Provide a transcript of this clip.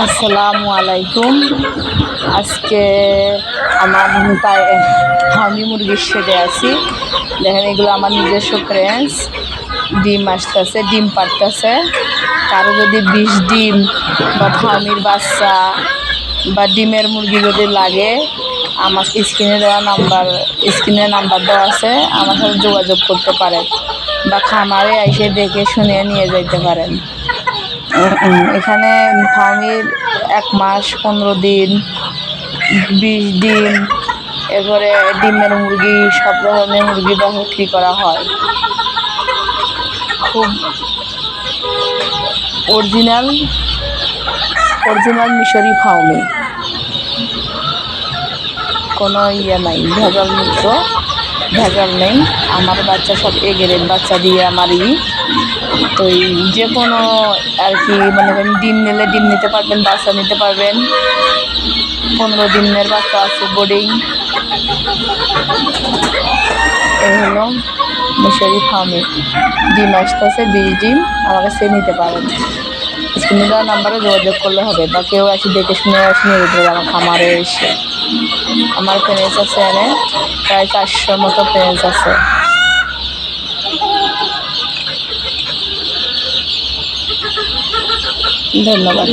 আসসালামু আলাইকুম। আজকে আমার ফার্মি মুরগির শেডে আছি। দেখেন, এগুলো আমার নিজস্ব ফ্রেন্স। ডিম আসতেছে, ডিম পাড়তেছে। কারো যদি 20 ডিম বা ফার্মির বাচ্চা বা ডিমের মুরগি যদি লাগে, আমার স্ক্রিনে নাম্বার দেওয়া আছে, আমার সাথে যোগাযোগ করতে পারেন বা খামারে এসে দেখে শুনে নিয়ে যেতে পারেন। এখানে ফার্মির 1 মাস 15 দিন, 20 ডিম, এরপরে ডিমের মুরগি, সব ধরনের মুরগি বিক্রি করা হয়। খুব অরিজিনাল মিশরি ফার্মি, কোনো নাই, ভেজাল নেই। আমার বাচ্চা সব এ গ্রেড বাচ্চা দিয়ে আমারই। তো যে কোনো আর কি, মনে করেন ডিম নিলে ডিম নিতে পারবেন, বাচ্চা নিতে পারবেন। 15 দিনের বাচ্চা আছে বোর্ডিং। এই হলো মিশরি ফার্মে ডিম আসতেছে, 20 ডিম আমার কাছে নিতে পারেন। স্ক্রিনে দেওয়া নাম্বারে যোগাযোগ করলে হবে, বা কেউ এসে দেখে শুনে নিয়ে যেতে পারে আমার খামারে এসে। আমার ফ্রেন্স আছে এনে প্রায় 400 মতো ফ্রেন্স আছে। ধন্যবাদ।